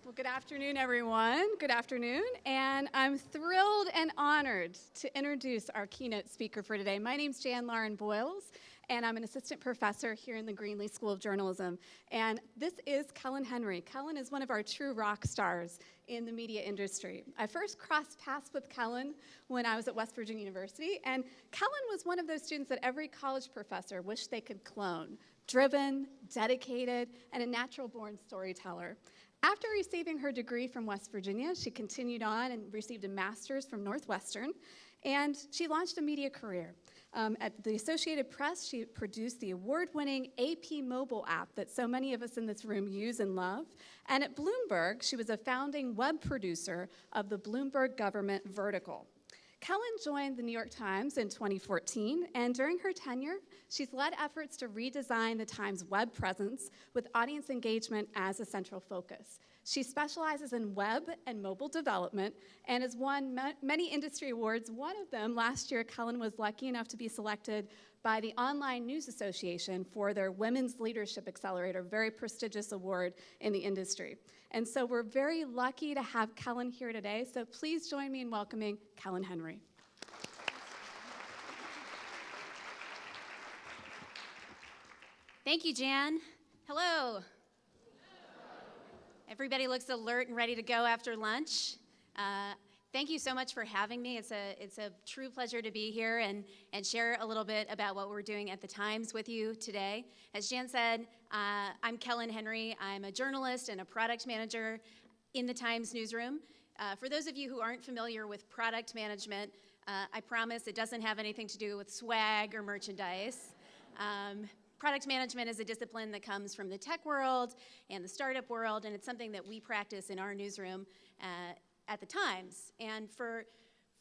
Well, good afternoon, everyone. Good afternoon. And I'm thrilled and honored to introduce our keynote speaker for today. My name's Jan Lauren Boyles, and I'm an assistant professor here in the Greenlee School of Journalism. And this is Kellen Henry. Kellen is one of our true rock stars in the media industry. I first crossed paths with Kellen when I was at West Virginia University, and Kellen was one of those students that every college professor wished they could clone. Driven, dedicated, and a natural-born storyteller. After receiving her degree from West Virginia, she continued on and received a master's from Northwestern, and she launched a media career. At the Associated Press, she produced the award-winning AP mobile app that so many of us in this room use and love. And at Bloomberg, she was a founding web producer of the Bloomberg Government Vertical. Kellen joined the New York Times in 2014, and during her tenure, she's led efforts to redesign the Times' web presence with audience engagement as a central focus. She specializes in web and mobile development and has won many industry awards. One of them, last year, Kellen was lucky enough to be selected by the Online News Association for their Women's Leadership Accelerator, a very prestigious award in the industry. And so we're very lucky to have Kellen here today, so please join me in welcoming Kellen Henry. Thank you, Jan. Hello. Everybody looks alert and ready to go after lunch. Thank you so much for having me. It's a true pleasure to be here and share a little bit about what we're doing at the Times with you today. As Jan said, I'm Kellen Henry. I'm a journalist and a product manager in the Times newsroom. For those of you who aren't familiar with product management, I promise it doesn't have anything to do with swag or merchandise. Product management is a discipline that comes from the tech world and the startup world, and it's something that we practice in our newsroom at the Times. And for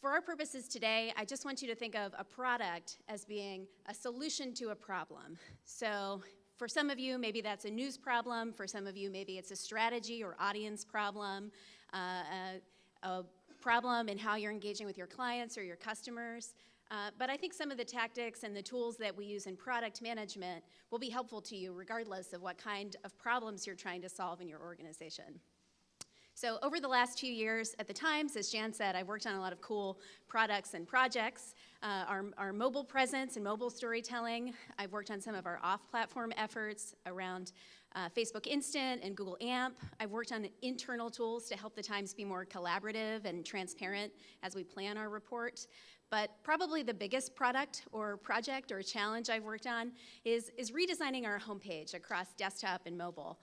our purposes today, I just want you to think of a product as being a solution to a problem. So for some of you, maybe that's a news problem. For some of you, maybe it's a strategy or audience problem, a problem in how you're engaging with your clients or your customers. But I think some of the tactics and the tools that we use in product management will be helpful to you regardless of what kind of problems you're trying to solve in your organization. So over the last 2 years at the Times, as Jan said, I've worked on a lot of cool products and projects. Our mobile presence and mobile storytelling. I've worked on some of our off-platform efforts around Facebook Instant and Google AMP. I've worked on internal tools to help the Times be more collaborative and transparent as we plan our report. But probably the biggest product or project or challenge I've worked on is redesigning our homepage across desktop and mobile.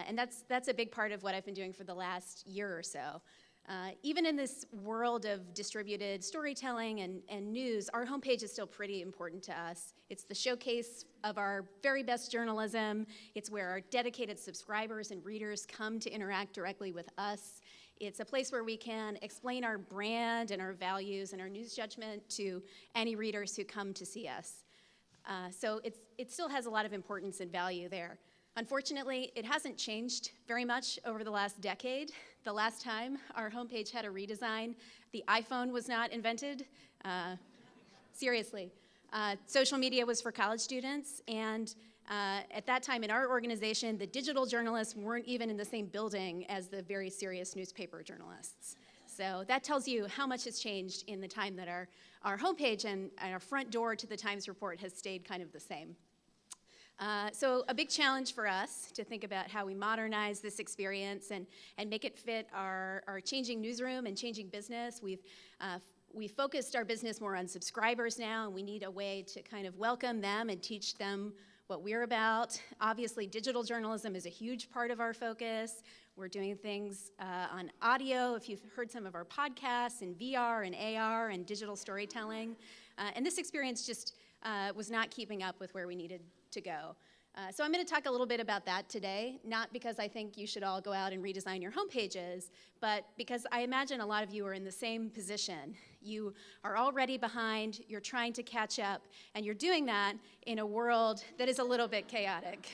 And that's a big part of what I've been doing for the last year or so. Even in this world of distributed storytelling and news, our homepage is still pretty important to us. It's the showcase of our very best journalism. It's where our dedicated subscribers and readers come to interact directly with us. It's a place where we can explain our brand and our values and our news judgment to any readers who come to see us. So it still has a lot of importance and value there. Unfortunately, it hasn't changed very much over the last decade. The last time our homepage had a redesign, the iPhone was not invented. Seriously. Social media was for college students, and at that time in our organization, the digital journalists weren't even in the same building as the very serious newspaper journalists. So that tells you how much has changed in the time that our homepage and our front door to the Times report has stayed kind of the same. So a big challenge for us to think about how we modernize this experience and make it fit our changing newsroom and changing business. We've focused our business more on subscribers now, and we need a way to kind of welcome them and teach them what we're about. Obviously, digital journalism is a huge part of our focus. We're doing things on audio, if you've heard some of our podcasts, and VR and AR and digital storytelling. And this experience just was not keeping up with where we needed to go. So I'm going to talk a little bit about that today, not because I think you should all go out and redesign your homepages, but because I imagine a lot of you are in the same position. You are already behind, you're trying to catch up, and you're doing that in a world that is a little bit chaotic.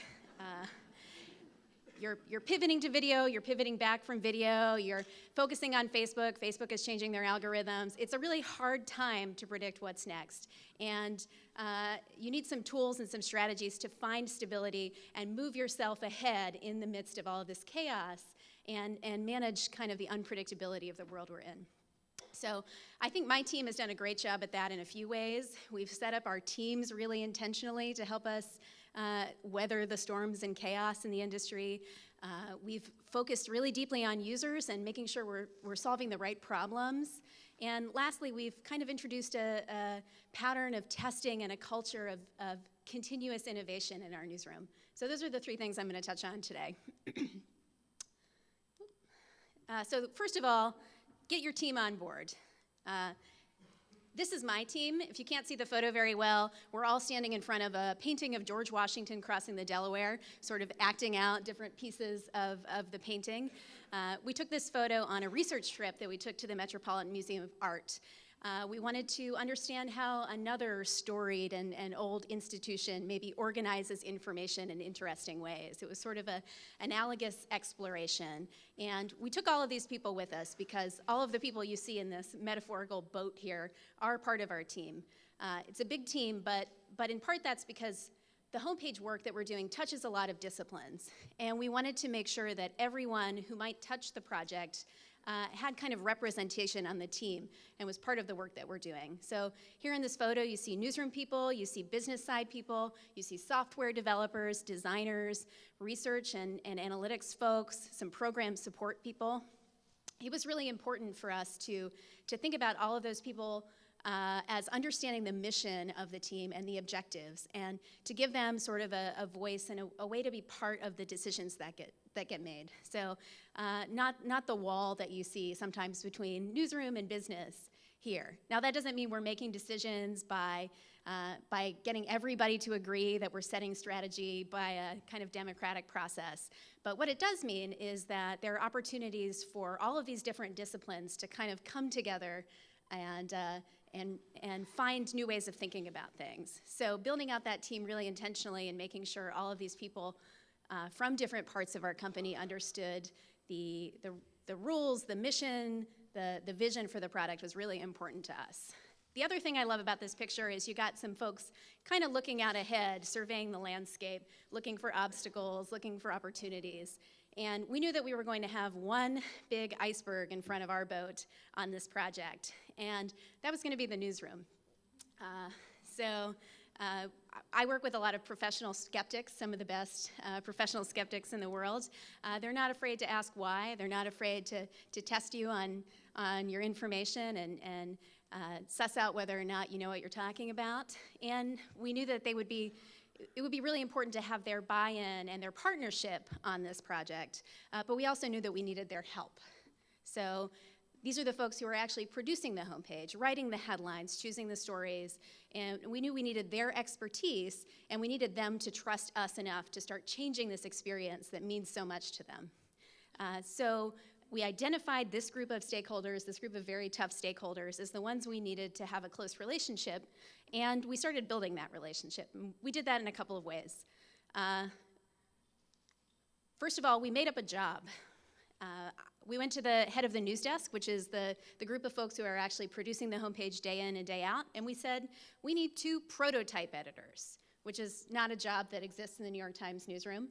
you're pivoting to video, you're pivoting back from video, you're focusing on Facebook. Facebook is changing their algorithms. It's a really hard time to predict what's next. And you need some tools and some strategies to find stability and move yourself ahead in the midst of all of this chaos and manage kind of the unpredictability of the world we're in. So I think my team has done a great job at that in a few ways. We've set up our teams really intentionally to help us weather the storms and chaos in the industry. We've focused really deeply on users and making sure we're solving the right problems. And lastly, we've kind of introduced a pattern of testing and a culture of continuous innovation in our newsroom. So those are the three things I'm going to touch on today. So first of all, get your team on board. This is my team. If you can't see the photo very well, we're all standing in front of a painting of George Washington crossing the Delaware, sort of acting out different pieces of the painting. We took this photo on a research trip that we took to the Metropolitan Museum of Art. We wanted to understand how another storied and old institution maybe organizes information in interesting ways. It was sort of an analogous exploration. And we took all of these people with us because all of the people you see in this metaphorical boat here are part of our team. It's a big team, but in part that's because the homepage work that we're doing touches a lot of disciplines. And we wanted to make sure that everyone who might touch the project had kind of representation on the team and was part of the work that we're doing. So here in this photo, you see newsroom people, you see business side people, you see software developers, designers, research and analytics folks, some program support people. It was really important for us to think about all of those people as understanding the mission of the team and the objectives, and to give them sort of a voice and a way to be part of the decisions that get made. So not the wall that you see sometimes between newsroom and business here. Now that doesn't mean we're making decisions by getting everybody to agree that we're setting strategy by a kind of democratic process. But what it does mean is that there are opportunities for all of these different disciplines to kind of come together and find new ways of thinking about things. So building out that team really intentionally and making sure all of these people from different parts of our company understood the rules, the mission, the vision for the product was really important to us. The other thing I love about this picture is you got some folks kind of looking out ahead, surveying the landscape, looking for obstacles, looking for opportunities. And we knew that we were going to have one big iceberg in front of our boat on this project, and that was going to be the newsroom. I work with a lot of professional skeptics, some of the best professional skeptics in the world. They're not afraid to ask why. They're not afraid to test you on your information and suss out whether or not you know what you're talking about. And we knew that it would be really important to have their buy-in and their partnership on this project, but we also knew that we needed their help. So these are the folks who are actually producing the homepage, writing the headlines, choosing the stories, and we knew we needed their expertise, and we needed them to trust us enough to start changing this experience that means so much to them. So we identified this group of stakeholders, this group of very tough stakeholders, as the ones we needed to have a close relationship, and we started building that relationship. And we did that in a couple of ways. First of all, we made up a job. We went to the head of the news desk, which is the group of folks who are actually producing the homepage day in and day out, and we said, we need 2 prototype editors, which is not a job that exists in the New York Times newsroom.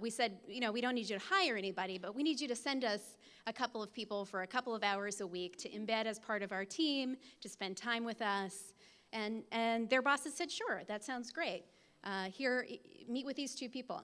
We said, we don't need you to hire anybody, but we need you to send us a couple of people for a couple of hours a week to embed as part of our team, to spend time with us. And their bosses said, sure, that sounds great. Here, meet with these 2 people.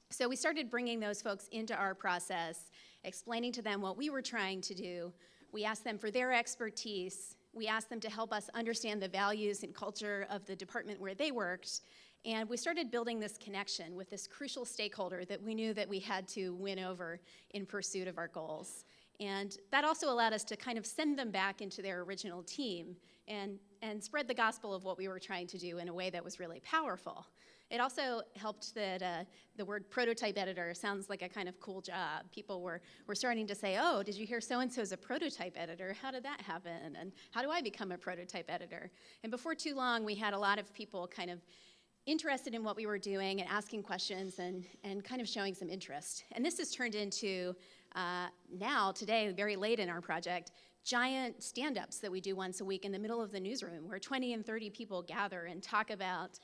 So we started bringing those folks into our process, explaining to them what we were trying to do. We asked them for their expertise. We asked them to help us understand the values and culture of the department where they worked. And we started building this connection with this crucial stakeholder that we knew that we had to win over in pursuit of our goals. And that also allowed us to kind of send them back into their original team and spread the gospel of what we were trying to do in a way that was really powerful. It also helped that the word prototype editor sounds like a kind of cool job. People were starting to say, oh, did you hear so-and-so's a prototype editor? How did that happen? And how do I become a prototype editor? And before too long, we had a lot of people kind of interested in what we were doing and asking questions and kind of showing some interest. And this has turned into, now, today, very late in our project, giant stand-ups that we do once a week in the middle of the newsroom where 20 and 30 people gather and talk about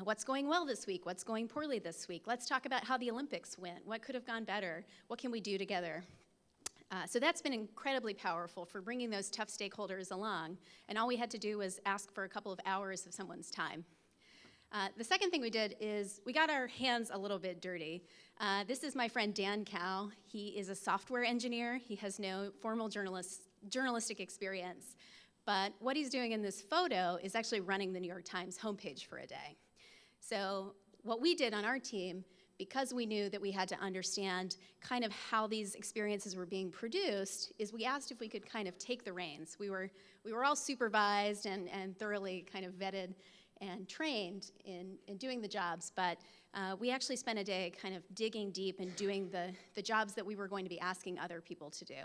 what's going well this week, what's going poorly this week. Let's talk about how the Olympics went, what could have gone better, what can we do together. So that's been incredibly powerful for bringing those tough stakeholders along. And all we had to do was ask for a couple of hours of someone's time. The second thing we did is we got our hands a little bit dirty. This is my friend Dan Cow. He is a software engineer. He has no formal journalistic experience. But what he's doing in this photo is actually running the New York Times homepage for a day. So what we did on our team, because we knew that we had to understand kind of how these experiences were being produced, is we asked if we could kind of take the reins. We were all supervised and thoroughly kind of vetted and trained in doing the jobs, but we actually spent a day kind of digging deep and doing the jobs that we were going to be asking other people to do.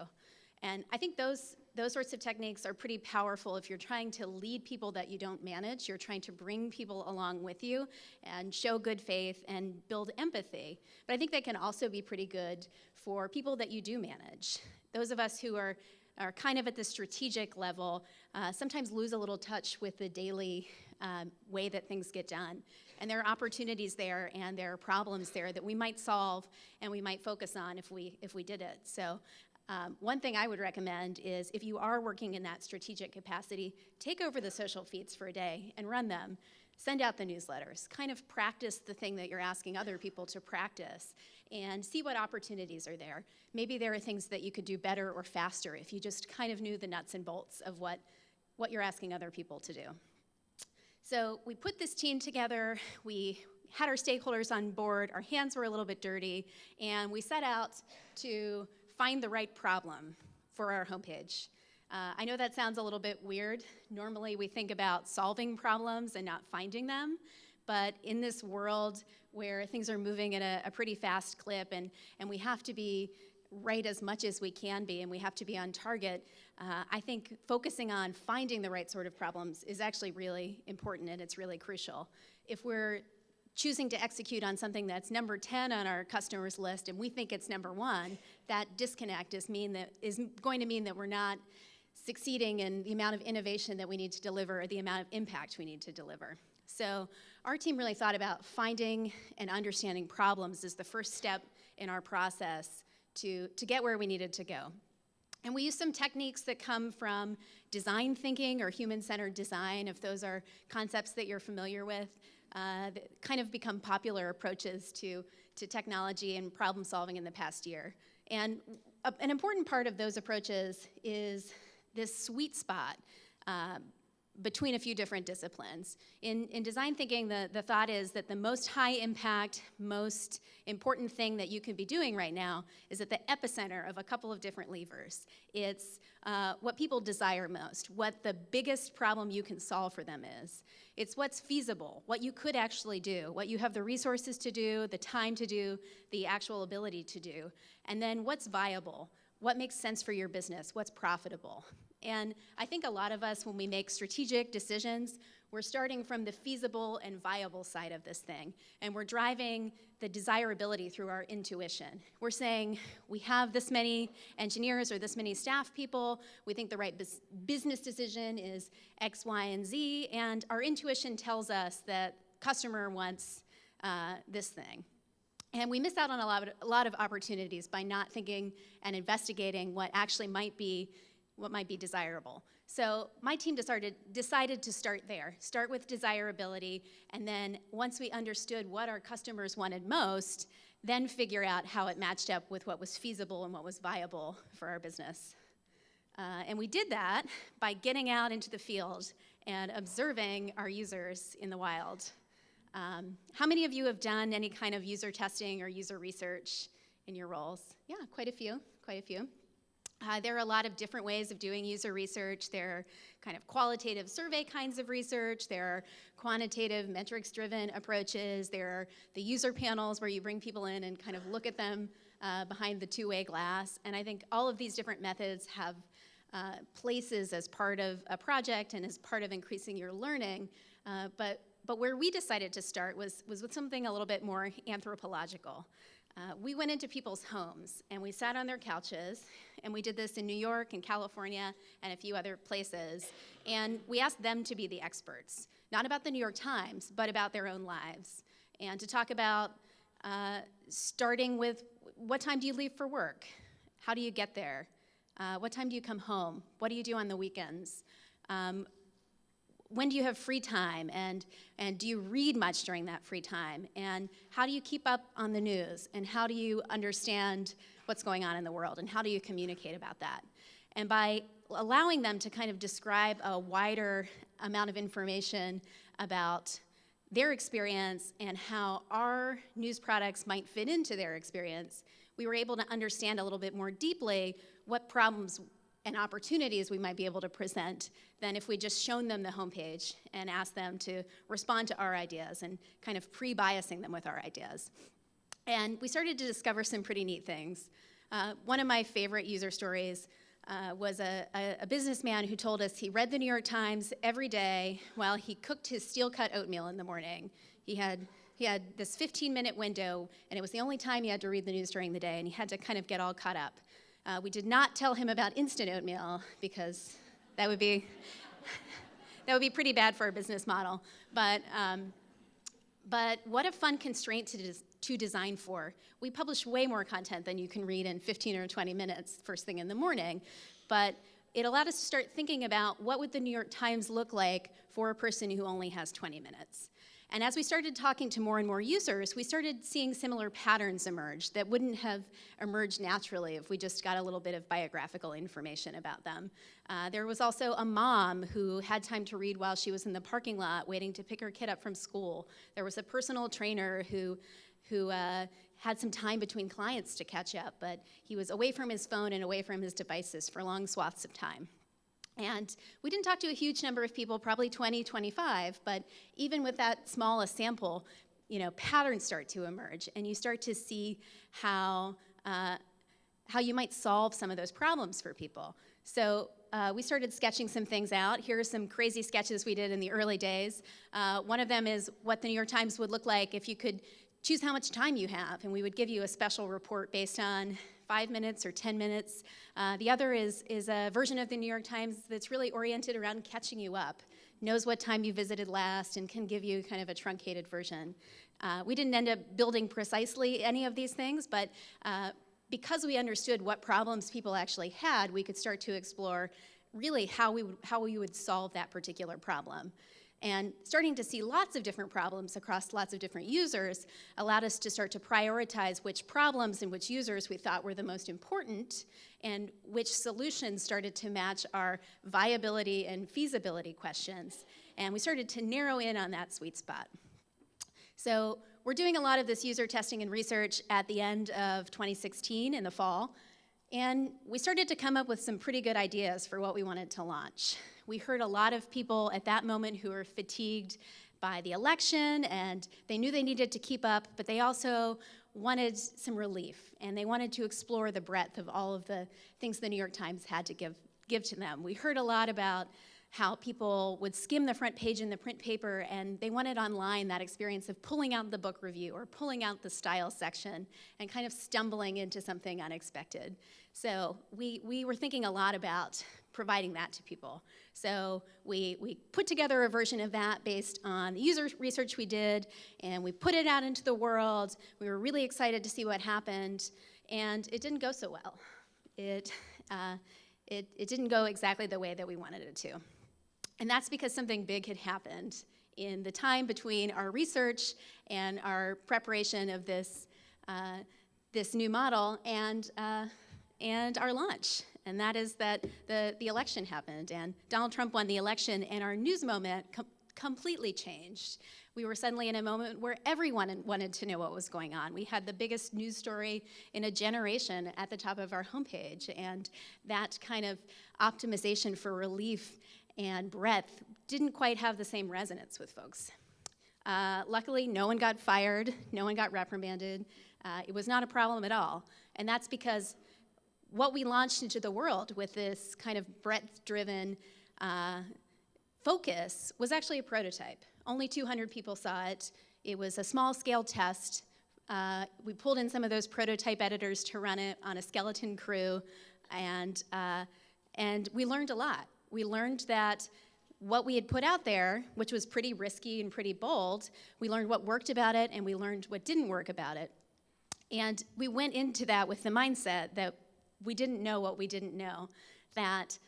And I think those sorts of techniques are pretty powerful if you're trying to lead people that you don't manage. You're trying to bring people along with you and show good faith and build empathy. But I think that can also be pretty good for people that you do manage. Those of us who are kind of at the strategic level sometimes lose a little touch with the daily way that things get done. And there are opportunities there and there are problems there that we might solve and we might focus on if we did it. So one thing I would recommend is if you are working in that strategic capacity, take over the social feeds for a day and run them. Send out the newsletters. Kind of practice the thing that you're asking other people to practice and see what opportunities are there. Maybe there are things that you could do better or faster if you just kind of knew the nuts and bolts of what you're asking other people to do. So we put this team together. We had our stakeholders on board. Our hands were a little bit dirty. And we set out to find the right problem for our homepage. I know that sounds a little bit weird. Normally we think about solving problems and not finding them. But in this world where things are moving at a pretty fast clip and we have to be right as much as we can be and we have to be on target, I think focusing on finding the right sort of problems is actually really important and it's really crucial. If we're choosing to execute on something that's number 10 on our customers list and we think it's number 1, that disconnect is going to mean that we're not succeeding in the amount of innovation that we need to deliver or the amount of impact we need to deliver. So our team really thought about finding and understanding problems as the first step in our process to get where we needed to go. And we used some techniques that come from design thinking or human-centered design, if those are concepts that you're familiar with, that kind of become popular approaches to technology and problem solving in the past year. And an important part of those approaches is this sweet spot between a few different disciplines. In design thinking, the thought is that the most high impact, most important thing that you can be doing right now is at the epicenter of a couple of different levers. It's what people desire most, what the biggest problem you can solve for them is. It's what's feasible, what you could actually do, what you have the resources to do, the time to do, the actual ability to do. And then what's viable, what makes sense for your business, what's profitable. And I think a lot of us, when we make strategic decisions, we're starting from the feasible and viable side of this thing. And we're driving the desirability through our intuition. We're saying, we have this many engineers or this many staff people. We think the right business decision is X, Y, and Z. And our intuition tells us that customer wants this thing. And we miss out on a lot of opportunities by not thinking and investigating what actually might be desirable. So my team decided to start there, start with desirability, and then once we understood what our customers wanted most, then figure out how it matched up with what was feasible and what was viable for our business. And we did that by getting out into the field and observing our users in the wild. How many of you have done any kind of user testing or user research in your roles? Yeah, quite a few. There are a lot of different ways of doing user research. There are kind of qualitative survey kinds of research. There are quantitative metrics-driven approaches. There are the user panels where you bring people in and kind of look at them behind the two-way glass. And I think all of these different methods have places as part of a project and as part of increasing your learning. But But where we decided to start was with something a little bit more anthropological. We went into people's homes, and we sat on their couches, and we did this in New York and California and a few other places, and we asked them to be the experts, not about the New York Times, but about their own lives, and to talk about starting with, what time do you leave for work? How do you get there? What time do you come home? What do you do on the weekends? When do you have free time, and do you read much during that free time? And how do you keep up on the news? And how do you understand what's going on in the world? And how do you communicate about that? And by allowing them to kind of describe a wider amount of information about their experience and how our news products might fit into their experience, we were able to understand a little bit more deeply what problems and opportunities we might be able to present than if we just shown them the homepage and asked them to respond to our ideas and kind of pre-biasing them with our ideas. And we started to discover some pretty neat things. One of my favorite user stories was a businessman who told us he read the New York Times every day while he cooked his steel-cut oatmeal in the morning. He had this 15-minute window, and it was the only time he had to read the news during the day, and he had to kind of get all caught up. We did not tell him about instant oatmeal because that would be pretty bad for our business model. But what a fun constraint to design for. We publish way more content than you can read in 15 or 20 minutes first thing in the morning. But it allowed us to start thinking about what would the New York Times look like for a person who only has 20 minutes. And as we started talking to more and more users, we started seeing similar patterns emerge that wouldn't have emerged naturally if we just got a little bit of biographical information about them. There was also a mom who had time to read while she was in the parking lot waiting to pick her kid up from school. There was a personal trainer who had some time between clients to catch up, but he was away from his phone and away from his devices for long swaths of time. And we didn't talk to a huge number of people, probably 20, 25, but even with that small a sample, patterns start to emerge, and you start to see how you might solve some of those problems for people. So we started sketching some things out. Here are some crazy sketches we did in the early days. One of them is what the New York Times would look like if you could choose how much time you have, and we would give you a special report based on 5 minutes or 10 minutes. The other is a version of the New York Times that's really oriented around catching you up, knows what time you visited last, and can give you kind of a truncated version. We didn't end up building precisely any of these things, but because we understood what problems people actually had, we could start to explore really how we would solve that particular problem. And starting to see lots of different problems across lots of different users allowed us to start to prioritize which problems and which users we thought were the most important, and which solutions started to match our viability and feasibility questions. And we started to narrow in on that sweet spot. So we're doing a lot of this user testing and research at the end of 2016 in the fall. And we started to come up with some pretty good ideas for what we wanted to launch. We heard a lot of people at that moment who were fatigued by the election, and they knew they needed to keep up, but they also wanted some relief, and they wanted to explore the breadth of all of the things the New York Times had to give to them. We heard a lot about how people would skim the front page in the print paper, and they wanted online that experience of pulling out the book review or pulling out the style section and kind of stumbling into something unexpected. So we were thinking a lot about providing that to people. So we put together a version of that based on the user research we did, and we put it out into the world. We were really excited to see what happened, and it didn't go so well. It didn't go exactly the way that we wanted it to. And that's because something big had happened in the time between our research and our preparation of this new model and our launch. And that is that the election happened, and Donald Trump won the election, and our news moment completely changed. We were suddenly in a moment where everyone wanted to know what was going on. We had the biggest news story in a generation at the top of our homepage, and that kind of optimization for relief and breadth didn't quite have the same resonance with folks. Luckily, no one got fired, no one got reprimanded. It was not a problem at all, and that's because what we launched into the world with this kind of breadth-driven focus was actually a prototype. Only 200 people saw it. It was a small-scale test. We pulled in some of those prototype editors to run it on a skeleton crew, and we learned a lot. We learned that what we had put out there, which was pretty risky and pretty bold, we learned what worked about it, and we learned what didn't work about it. And we went into that with the mindset that we didn't know what we didn't know, that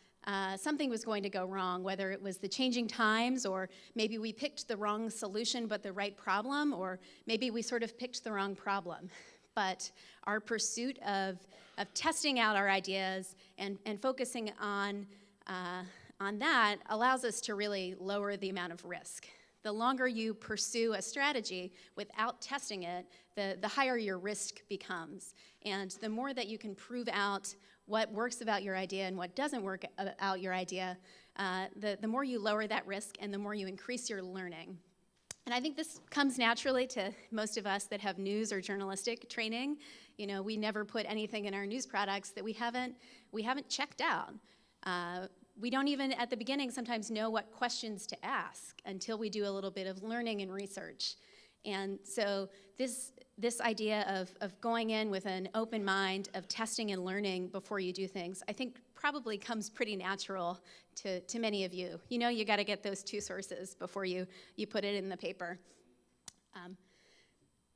something was going to go wrong, whether it was the changing times, or maybe we picked the wrong solution but the right problem, or maybe we sort of picked the wrong problem. But our pursuit of testing out our ideas and focusing on that allows us to really lower the amount of risk. The longer you pursue a strategy without testing it, the higher your risk becomes. And the more that you can prove out what works about your idea and what doesn't work about your idea, the more you lower that risk and the more you increase your learning. And I think this comes naturally to most of us that have news or journalistic training. You know, we never put anything in our news products that we haven't checked out. We don't even, at the beginning, sometimes know what questions to ask until we do a little bit of learning and research. And so this idea of going in with an open mind, of testing and learning before you do things, I think probably comes pretty natural to many of you. You know, you got to get those two sources before you put it in the paper.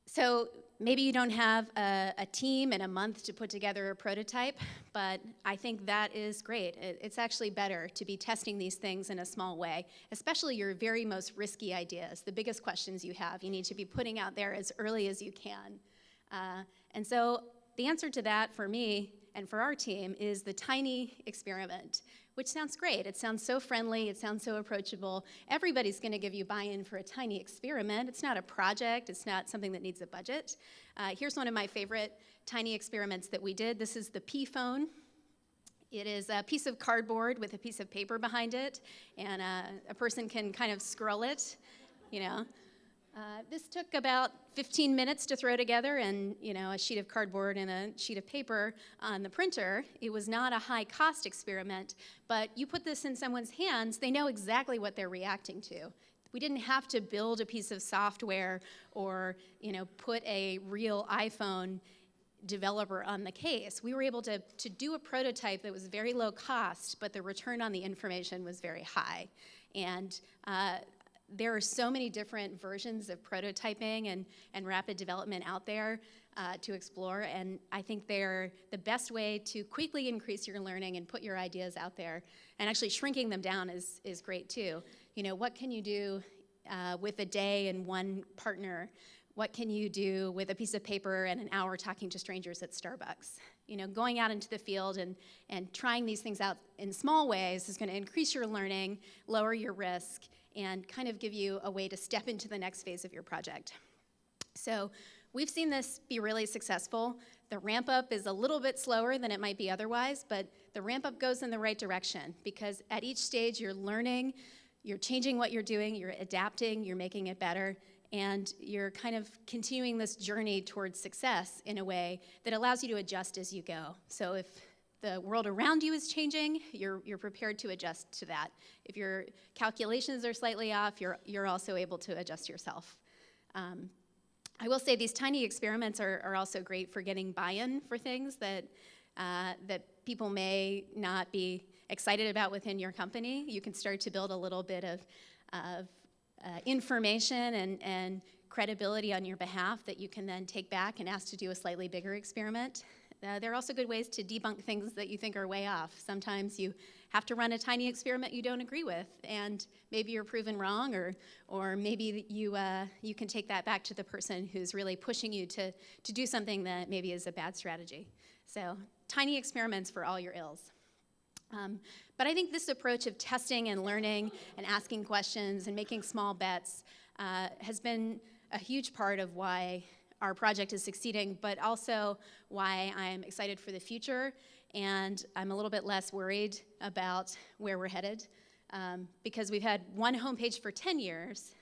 So maybe you don't have a team and a month to put together a prototype, but I think that is great. It's actually better to be testing these things in a small way, especially your very most risky ideas, the biggest questions you have. You need to be putting out there as early as you can. And so the answer to that for me and for our team is the tiny experiment, which sounds great. It sounds so friendly. It sounds so approachable. Everybody's going to give you buy-in for a tiny experiment. It's not a project. It's not something that needs a budget. Here's one of my favorite tiny experiments that we did. This is the P-phone. It is a piece of cardboard with a piece of paper behind it, and a person can kind of scroll it, you know. This took about 15 minutes to throw together, and a sheet of cardboard and a sheet of paper on the printer. It was not a high-cost experiment, but you put this in someone's hands, they know exactly what they're reacting to. We didn't have to build a piece of software or put a real iPhone developer on the case. We were able to do a prototype that was very low cost, but the return on the information was very high. And there are so many different versions of prototyping and rapid development out there to explore, and I think they're the best way to quickly increase your learning and put your ideas out there. And actually shrinking them down is great too. What can you do with a day and one partner? What can you do with a piece of paper and an hour talking to strangers at Starbucks? Going out into the field and trying these things out in small ways is going to increase your learning, lower your risk, and kind of give you a way to step into the next phase of your project. So we've seen this be really successful. The ramp up is a little bit slower than it might be otherwise, but the ramp up goes in the right direction because at each stage you're learning, you're changing what you're doing, you're adapting, you're making it better, and you're kind of continuing this journey towards success in a way that allows you to adjust as you go. So if the world around you is changing, you're prepared to adjust to that. If your calculations are slightly off, you're also able to adjust yourself. I will say these tiny experiments are also great for getting buy-in for things that people may not be excited about within your company. You can start to build a little bit of information and credibility on your behalf that you can then take back and ask to do a slightly bigger experiment. There are also good ways to debunk things that you think are way off. Sometimes you have to run a tiny experiment you don't agree with, and maybe you're proven wrong, or maybe you can take that back to the person who's really pushing you to do something that maybe is a bad strategy. So tiny experiments for all your ills. But I think this approach of testing and learning and asking questions and making small bets has been a huge part of why our project is succeeding, but also why I'm excited for the future, and I'm a little bit less worried about where we're headed, because we've had one homepage for 10 years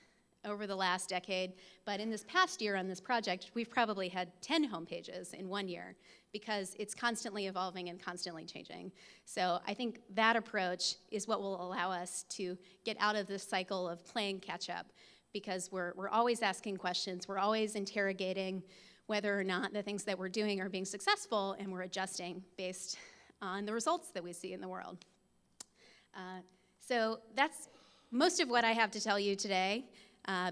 over the last decade, but in this past year on this project, we've probably had 10 homepages in 1 year, because it's constantly evolving and constantly changing. So I think that approach is what will allow us to get out of this cycle of playing catch up, because we're always asking questions, we're always interrogating whether or not the things that we're doing are being successful, and we're adjusting based on the results that we see in the world. So that's most of what I have to tell you today.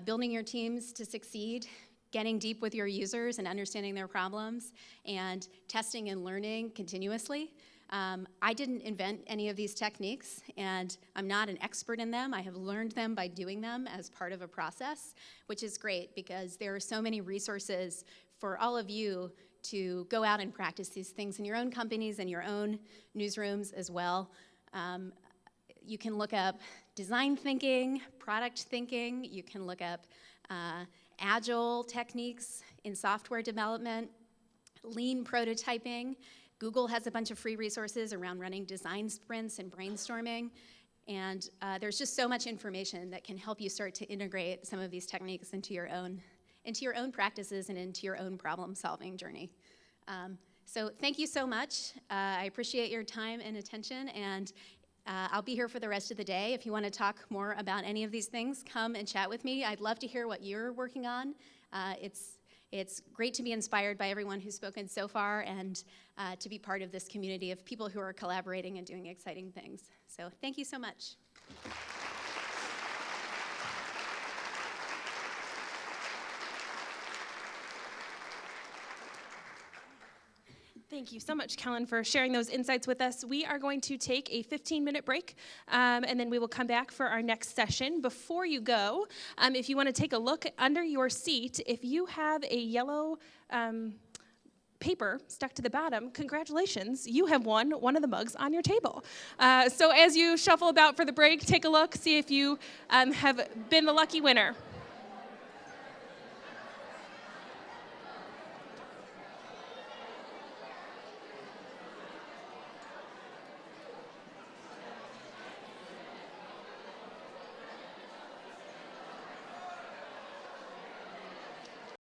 Building your teams to succeed, getting deep with your users and understanding their problems, and testing and learning continuously. I didn't invent any of these techniques, and I'm not an expert in them. I have learned them by doing them as part of a process, which is great because there are so many resources for all of you to go out and practice these things in your own companies and your own newsrooms as well. You can look up design thinking, product thinking. You can look up agile techniques in software development, lean prototyping. Google has a bunch of free resources around running design sprints and brainstorming. And there's just so much information that can help you start to integrate some of these techniques into your own practices and into your own problem-solving journey. So thank you so much. I appreciate your time and attention, and I'll be here for the rest of the day. If you want to talk more about any of these things, come and chat with me. I'd love to hear what you're working on. It's great to be inspired by everyone who's spoken so far and to be part of this community of people who are collaborating and doing exciting things. So thank you so much. Thank you so much, Kellen, for sharing those insights with us. We are going to take a 15-minute break, and then we will come back for our next session. Before you go, if you want to take a look under your seat, if you have a yellow paper stuck to the bottom, congratulations, you have won one of the mugs on your table. So as you shuffle about for the break, take a look, see if you have been the lucky winner.